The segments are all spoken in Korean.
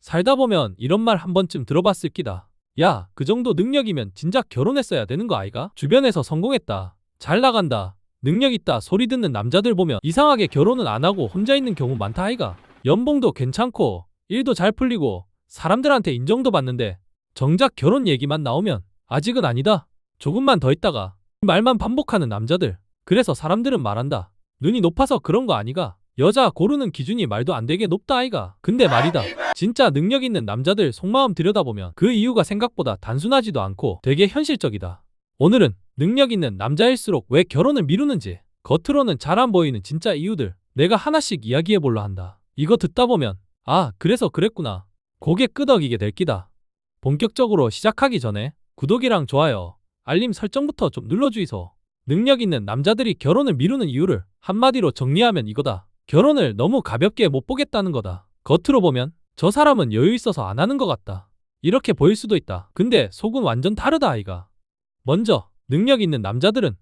살다 보면 이런 말 한 번쯤 들어봤을 끼다. 야, 그 정도 능력이면 진작 결혼했어야 되는 거 아이가? 주변에서 성공했다, 잘 나간다, 능력 있다 소리 듣는 남자들 보면 이상하게 결혼은 안 하고 혼자 있는 경우 많다 아이가? 연봉도 괜찮고 일도 잘 풀리고 사람들한테 인정도 받는데 정작 결혼 얘기만 나오면 아직은 아니다, 조금만 더 있다가 말만 반복하는 남자들. 그래서 사람들은 말한다. 눈이 높아서 그런 거 아니가? 여자 고르는 기준이 말도 안 되게 높다 아이가? 근데 말이다, 진짜 능력 있는 남자들 속마음 들여다보면 그 이유가 생각보다 단순하지도 않고 되게 현실적이다. 오늘은 능력 있는 남자일수록 왜 결혼을 미루는지, 겉으로는 잘 안 보이는 진짜 이유들 내가 하나씩 이야기해볼라 한다. 이거 듣다 보면 아, 그래서 그랬구나, 고개 끄덕이게 될 끼다. 본격적으로 시작하기 전에 구독이랑 좋아요, 알림 설정부터 좀 눌러주이소. 능력 있는 남자들이 결혼을 미루는 이유를 한마디로 정리하면 이거다. 결혼을 너무 가볍게 못 보겠다는 거다. 겉으로 보면 저 사람은 여유 있어서 안 하는 것 같다, 이렇게 보일 수도 있다. 근데 속은 완전 다르다 아이가. 먼저 능력 있는 남자들은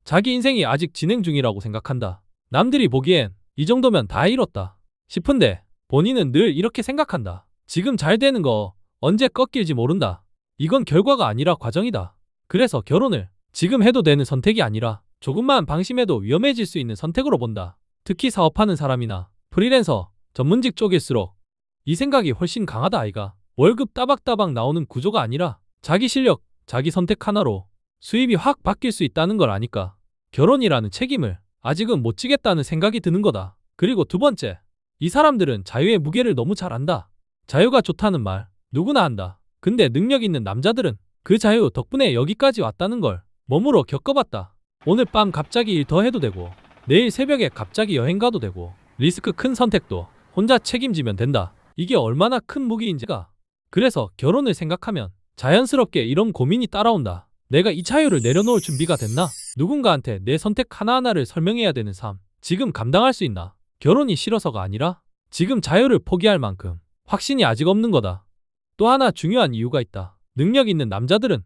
자기 인생이 아직 진행 중이라고 생각한다. 남들이 보기엔 이 정도면 다 이뤘다 싶은데 본인은 늘 이렇게 생각한다. 지금 잘 되는 거 언제 꺾일지 모른다. 이건 결과가 아니라 과정이다. 그래서 결혼을 지금 해도 되는 선택이 아니라 조금만 방심해도 위험해질 수 있는 선택으로 본다. 특히 사업하는 사람이나 프리랜서, 전문직 쪽일수록 이 생각이 훨씬 강하다 아이가. 월급 따박따박 나오는 구조가 아니라 자기 실력, 자기 선택 하나로 수입이 확 바뀔 수 있다는 걸 아니까 결혼이라는 책임을 아직은 못 지겠다는 생각이 드는 거다. 그리고 두 번째, 이 사람들은 자유의 무게를 너무 잘 안다. 자유가 좋다는 말 누구나 한다. 근데 능력 있는 남자들은 그 자유 덕분에 여기까지 왔다는 걸 몸으로 겪어봤다. 오늘 밤 갑자기 일 더 해도 되고 내일 새벽에 갑자기 여행 가도 되고 리스크 큰 선택도 혼자 책임지면 된다. 이게 얼마나 큰 무기인지가. 그래서 결혼을 생각하면 자연스럽게 이런 고민이 따라온다. 내가 이 자유를 내려놓을 준비가 됐나? 누군가한테 내 선택 하나하나를 설명해야 되는 삶 지금 감당할 수 있나? 결혼이 싫어서가 아니라 지금 자유를 포기할 만큼 확신이 아직 없는 거다. 또 하나 중요한 이유가 있다. 능력 있는 남자들은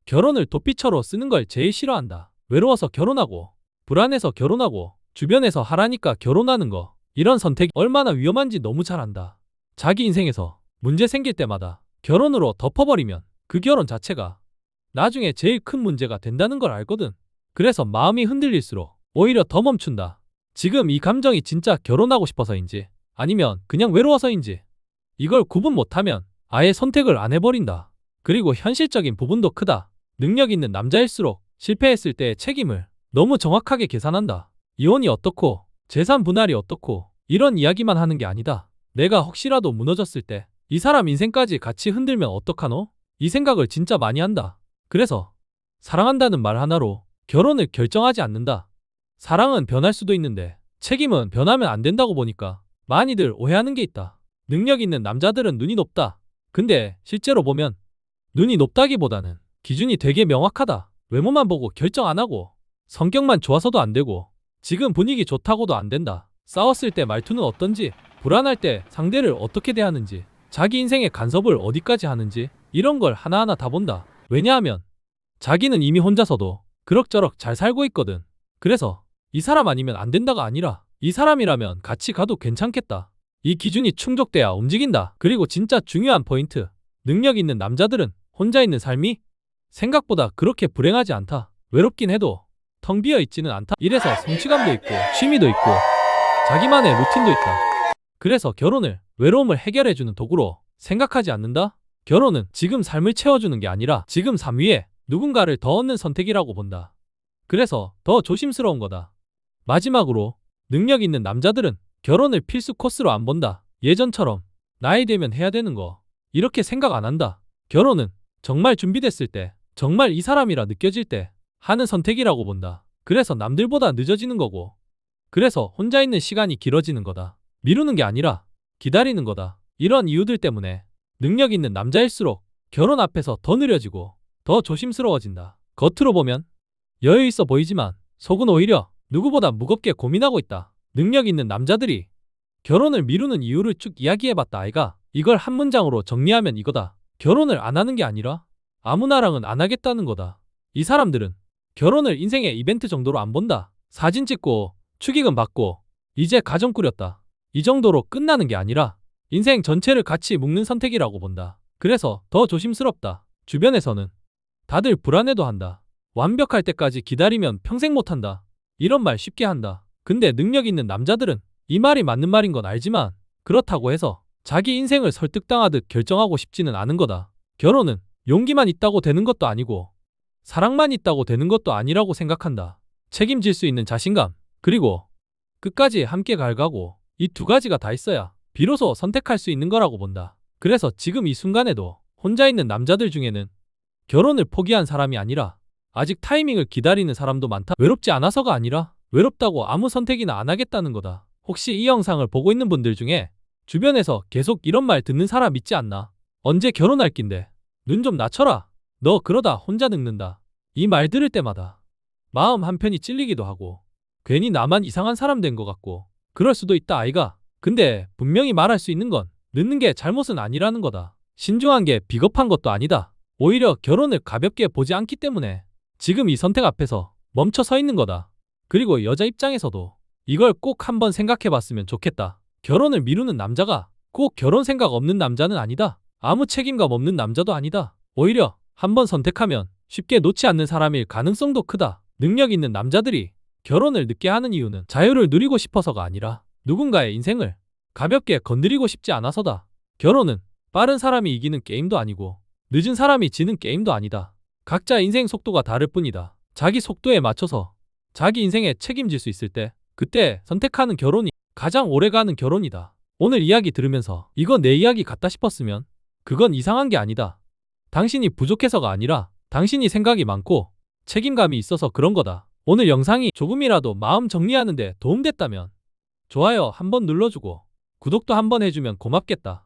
결혼을 도피처로 쓰는 걸 제일 싫어한다. 외로워서 결혼하고 불안해서 결혼하고 주변에서 하라니까 결혼하는 거, 이런 선택이 얼마나 위험한지 너무 잘 안다. 자기 인생에서 문제 생길 때마다 결혼으로 덮어버리면 그 결혼 자체가 나중에 제일 큰 문제가 된다는 걸 알거든. 그래서 마음이 흔들릴수록 오히려 더 멈춘다. 지금 이 감정이 진짜 결혼하고 싶어서인지 아니면 그냥 외로워서인지 이걸 구분 못하면 아예 선택을 안 해버린다. 그리고 현실적인 부분도 크다. 능력 있는 남자일수록 실패했을 때의 책임을 너무 정확하게 계산한다. 이혼이 어떻고 재산 분할이 어떻고 이런 이야기만 하는 게 아니다. 내가 혹시라도 무너졌을 때 이 사람 인생까지 같이 흔들면 어떡하노? 이 생각을 진짜 많이 한다. 그래서 사랑한다는 말 하나로 결혼을 결정하지 않는다. 사랑은 변할 수도 있는데 책임은 변하면 안 된다고 보니까 많이들 오해하는 게 있다. 능력 있는 남자들은 눈이 높다. 근데 실제로 보면 눈이 높다기보다는 기준이 되게 명확하다. 외모만 보고 결정 안 하고 성격만 좋아서도 안 되고 지금 분위기 좋다고도 안 된다. 싸웠을 때 말투는 어떤지, 불안할 때 상대를 어떻게 대하는지, 자기 인생의 간섭을 어디까지 하는지 이런 걸 하나하나 다 본다. 왜냐하면 자기는 이미 혼자서도 그럭저럭 잘 살고 있거든. 그래서 이 사람 아니면 안 된다가 아니라 이 사람이라면 같이 가도 괜찮겠다. 이 기준이 충족돼야 움직인다. 그리고 진짜 중요한 포인트. 능력 있는 남자들은 혼자 있는 삶이 생각보다 그렇게 불행하지 않다. 외롭긴 해도 텅 비어 있지는 않다. 이래서 성취감도 있고 취미도 있고 자기만의 루틴도 있다. 그래서 결혼을 외로움을 해결해주는 도구로 생각하지 않는다. 결혼은 지금 삶을 채워주는 게 아니라 지금 삶 위에 누군가를 더 얻는 선택이라고 본다. 그래서 더 조심스러운 거다. 마지막으로 능력 있는 남자들은 결혼을 필수 코스로 안 본다. 예전처럼 나이 되면 해야 되는 거 이렇게 생각 안 한다. 결혼은 정말 준비됐을 때, 정말 이 사람이라 느껴질 때 하는 선택이라고 본다. 그래서 남들보다 늦어지는 거고, 그래서 혼자 있는 시간이 길어지는 거다. 미루는 게 아니라 기다리는 거다. 이런 이유들 때문에 능력 있는 남자일수록 결혼 앞에서 더 느려지고 더 조심스러워진다. 겉으로 보면 여유 있어 보이지만 속은 오히려 누구보다 무겁게 고민하고 있다. 능력 있는 남자들이 결혼을 미루는 이유를 쭉 이야기해봤다 아이가. 이걸 한 문장으로 정리하면 이거다. 결혼을 안 하는 게 아니라 아무나랑은 안 하겠다는 거다. 이 사람들은 결혼을 인생의 이벤트 정도로 안 본다. 사진 찍고 축의금 받고 이제 가정 꾸렸다, 이 정도로 끝나는 게 아니라 인생 전체를 같이 묶는 선택이라고 본다. 그래서 더 조심스럽다. 주변에서는 다들 불안해도 한다. 완벽할 때까지 기다리면 평생 못한다. 이런 말 쉽게 한다. 근데 능력 있는 남자들은 이 말이 맞는 말인 건 알지만 그렇다고 해서 자기 인생을 설득당하듯 결정하고 싶지는 않은 거다. 결혼은 용기만 있다고 되는 것도 아니고 사랑만 있다고 되는 것도 아니라고 생각한다. 책임질 수 있는 자신감, 그리고 끝까지 함께 갈 각오, 이 두 가지가 다 있어야 비로소 선택할 수 있는 거라고 본다. 그래서 지금 이 순간에도 혼자 있는 남자들 중에는 결혼을 포기한 사람이 아니라 아직 타이밍을 기다리는 사람도 많다. 외롭지 않아서가 아니라 외롭다고 아무 선택이나 안 하겠다는 거다. 혹시 이 영상을 보고 있는 분들 중에 주변에서 계속 이런 말 듣는 사람 있지 않나? 언제 결혼할 낀데? 눈 좀 낮춰라. 너 그러다 혼자 늙는다. 이 말 들을 때마다 마음 한편이 찔리기도 하고 괜히 나만 이상한 사람 된 것 같고 그럴 수도 있다 아이가. 근데 분명히 말할 수 있는 건 늦는 게 잘못은 아니라는 거다. 신중한 게 비겁한 것도 아니다. 오히려 결혼을 가볍게 보지 않기 때문에 지금 이 선택 앞에서 멈춰 서 있는 거다. 그리고 여자 입장에서도 이걸 꼭 한번 생각해 봤으면 좋겠다. 결혼을 미루는 남자가 꼭 결혼 생각 없는 남자는 아니다. 아무 책임감 없는 남자도 아니다. 오히려 한번 선택하면 쉽게 놓지 않는 사람일 가능성도 크다. 능력 있는 남자들이 결혼을 늦게 하는 이유는 자유를 누리고 싶어서가 아니라 누군가의 인생을 가볍게 건드리고 싶지 않아서다. 결혼은 빠른 사람이 이기는 게임도 아니고 늦은 사람이 지는 게임도 아니다. 각자 인생 속도가 다를 뿐이다. 자기 속도에 맞춰서 자기 인생에 책임질 수 있을 때 그때 선택하는 결혼이 가장 오래가는 결혼이다. 오늘 이야기 들으면서 이거 내 이야기 같다 싶었으면 그건 이상한 게 아니다. 당신이 부족해서가 아니라 당신이 생각이 많고 책임감이 있어서 그런 거다. 오늘 영상이 조금이라도 마음 정리하는 데 도움됐다면 좋아요 한번 눌러주고 구독도 한번 해주면 고맙겠다.